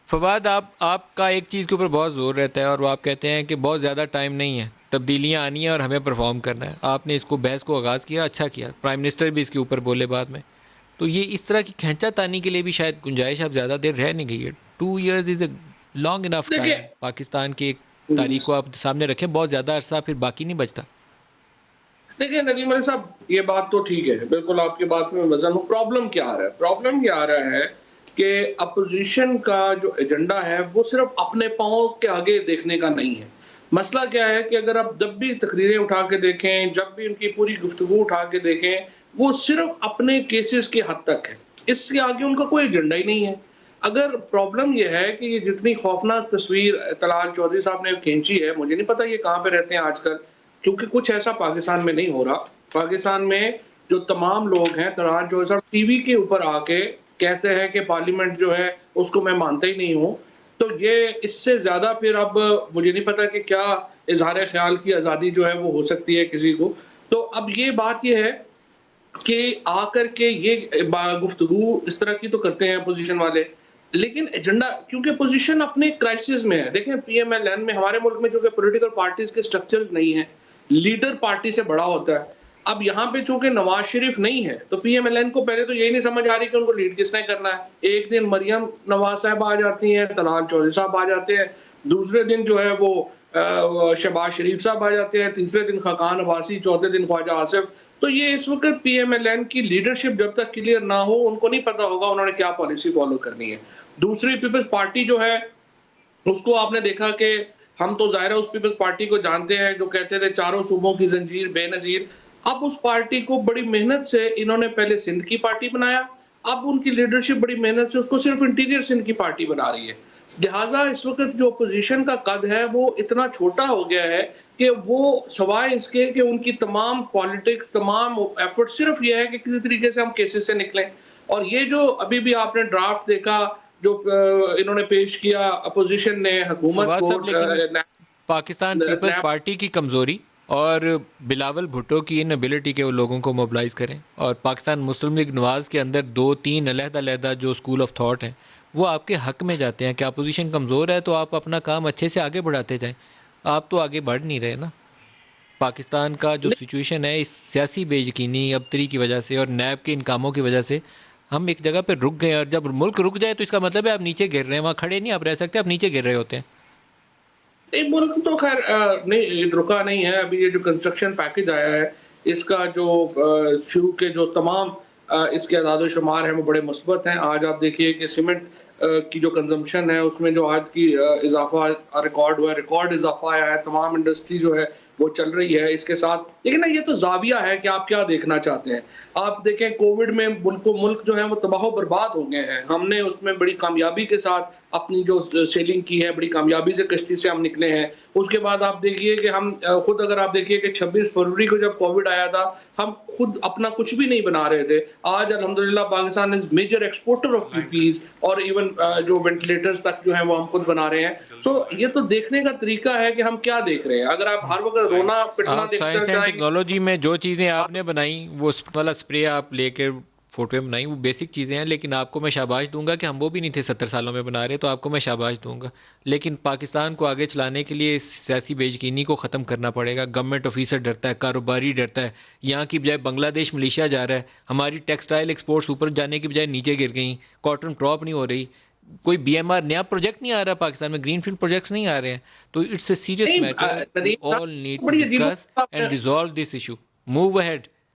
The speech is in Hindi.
फवाद, आपका एक चीज़ के ऊपर बहुत ज़ोर रहता है और वो आप कहते हैं कि बहुत ज़्यादा टाइम नहीं है, तब्दीलियाँ आनी है और हमें परफॉर्म करना है। आपने इसको बहस को आगाज़ किया, अच्छा किया, प्राइम मिनिस्टर भी इसके ऊपर बोले बाद में। तो ये इस तरह की खींचातानी के लिए भी शायद गुंजाइश अब ज़्यादा देर रह नहीं गई है। 2 years is a long enough time. देखिए, पाकिस्तान की एक तारीख को आप सामने रखें, बहुत ज़्यादा अरसा फिर बाकी नहीं बचता। देखिए नदीम अली साहब, ये बात तो ठीक है, बिल्कुल आपकी बात में वज़न हूँ। प्रॉब्लम क्या आ रहा है? प्रॉब्लम ये आ रहा है कि अपोज़िशन का जो एजेंडा है, वो सिर्फ़ अपने पाँव के आगे देखने का नहीं है। मसला क्या है कि अगर आप जब भी तकरीरें उठा के देखें, जब भी उनकी पूरी गुफ्तगू उठा के देखें, वो सिर्फ़ अपने केसेस की हद तक है। इसके आगे उनका कोई एजेंडा ही नहीं है। अगर प्रॉब्लम ये है कि ये जितनी खौफ़नाक तस्वीर तलाल चौधरी साहब ने खींची है, मुझे नहीं पता ये कहाँ पे रहते हैं आजकल। क्योंकि कुछ ऐसा पाकिस्तान में नहीं हो रहा। पाकिस्तान में जो तमाम लोग हैं, तरार जो सब टीवी के ऊपर आके कहते हैं कि पार्लियामेंट जो है उसको मैं मानता ही नहीं हूँ। तो ये इससे ज़्यादा फिर अब मुझे नहीं पता कि क्या इज़हार ख़्याल की आज़ादी जो है वो हो सकती है किसी को। तो अब ये बात ये है कि आकर के ये गुफ्तगू इस तरह की तो करते हैं अपोज़िशन वाले, लेकिन एजेंडा क्योंकि अपोज़िशन अपने क्राइसिस में है। देखें पीएमएलएन में हमारे मुल्क में चूँकि पॉलिटिकल पार्टीज़ के स्ट्रक्चर्स नहीं हैं, लीडर पार्टी से बड़ा होता है। अब यहाँ पे चूँकि नवाज़ शरीफ नहीं है, तो पीएमएलएन को पहले तो यही नहीं समझ आ रही कि उनको लीड किसने करना है। एक दिन मरियम नवाज़ साहब आ जाती हैं, तलाल चौधरी साहब आ जाते हैं, दूसरे दिन जो है वो शहबाज शरीफ साहब आ जाते हैं, तीसरे दिन खाकान अब्बासी, चौथे दिन ख्वाजा आसिफ। तो ये इस वक़्त पीएमएलएन की लीडरशिप जब तक क्लियर ना हो, उनको नहीं पता होगा उन्होंने क्या पॉलिसी फ़ॉलो करनी है। दूसरी पीपल्स पार्टी जो है, उसको आपने देखा कि हम तो ज़ाहिर है उस पीपल्स पार्टी को जानते हैं, जो कहते थे चारों सूबों की ज़ंजीर बेनज़ीर। अब उस पार्टी को बड़ी मेहनत से इन्होंने पहले सिंध की पार्टी बनाया, अब उनकी लीडरशिप बड़ी मेहनत से उसको सिर्फ़ इंटीरियर सिंध की पार्टी बना रही है। लिहाज़ा इस वक़्त जो अपोज़िशन का कद है, वो इतना छोटा हो गया है कि वो सिवाय इसके कि उनकी तमाम पॉलिटिक्स, तमाम एफ़र्ट सिर्फ़ ये है कि किसी तरीके से हम केसेस से निकलें। और ये जो अभी भी आपने ड्राफ्ट देखा, जो इन्होंने पेश किया अपोज़िशन ने हुकूमत फवाद को साहब, लेकिन पाकिस्तान पीपल्स नैब। पार्टी की कमज़ोरी और बिलावल भुट्टो की इनएबिलिटी के वो लोगों को मोबिलाइज करें, और पाकिस्तान मुस्लिम लीग नवाज़ के अंदर 2-3 अलहदा-अलहदा जो स्कूल ऑफ थॉट हैं वो आपके हक में जाते हैं कि अपोजिशन कमज़ोर है तो आप अपना काम अच्छे से आगे बढ़ाते जाएं। आप तो आगे बढ़ नहीं रहे ना। पाकिस्तान का जो सिचुएशन है इस सियासी बेयकीनी अबतरी की वजह से और नैब के इन कामों की वजह से हम एक जगह पर रुक गए, और जब मुल्क रुक जाए तो इसका मतलब है आप नीचे गिर रहे हैं। वहाँ खड़े नहीं आप रह सकते, आप नीचे गिर रहे होते हैं। एक मुल्क तो ख़ैर नहीं रुका नहीं है। अभी ये जो कंस्ट्रक्शन पैकेज आया है, इसका जो शुरू के जो तमाम इसके अदाद-ओ-शुमार हैं, वो बड़े मुस्बत हैं। आज आप देखिए कि सीमेंट की जो कंज़म्पशन है, उसमें जो आज की इज़ाफ़ा रिकॉर्ड हुआ है, रिकॉर्ड इज़ाफ़ा आया है। तमाम इंडस्ट्री जो है, वो चल रही है इसके साथ। लेकिन ना ये तो ज़ाविया है कि आप क्या देखना चाहते हैं। आप देखें कोविड में मुल्क जो है वो तबाह-ओ-बर्बाद हो गए हैं। हमने उसमें बड़ी कामयाबी के साथ अपनी जो सेलिंग की है, बड़ी कामयाबी से कश्ती से हम निकले हैं। उसके बाद आप देखिए कि हम खुद अगर आप देखिए कि 26 फरवरी को जब कोविड आया था, हम खुद अपना कुछ भी नहीं बना रहे थे। आज अल्हम्दुलिल्लाह Pakistan is major exporter of PPEs और इवन जो वेंटिलेटर्स तक जो है वो हम खुद बना रहे हैं। सो ये तो देखने का तरीका है कि हम क्या देख रहे हैं। अगर आप हर वक़्त रोना-पिटना आप देखते साइंस एंड जाएँगे। टेक्नोलॉजी में जो चीज़ें आपने बनाई, वो वाला स्प्रे आप लेके फोटो में बनाई, वो बेसिक चीज़ें हैं, लेकिन आपको मैं शाबाश दूंगा कि हम वो भी नहीं थे 70 सालों में बना रहे, तो आपको मैं शाबाश दूंगा। लेकिन पाकिस्तान को आगे चलाने के लिए इस सियासी बेयकीनी को ख़त्म करना पड़ेगा। गवर्नमेंट ऑफिसर डरता है, कारोबारी डरता है। यहाँ की बजाय बांग्लादेश मलेशिया जा रहा है, हमारी टेक्सटाइल एक्सपोर्ट्स ऊपर जाने की बजाय नीचे गिर गई, कॉटन क्रॉप नहीं हो रही, कोई बीएमआर नया प्रोजेक्ट नहीं आ रहा पाकिस्तान में, ग्रीनफील्ड प्रोजेक्ट्स नहीं आ रहे हैं। तो इट्स ए सीरियस नहीं matter, we Nadeem all need साहब टू बड़ी डिस्कस अजीब-ओ-गरीब एंड आपने resolve this issue, move ahead.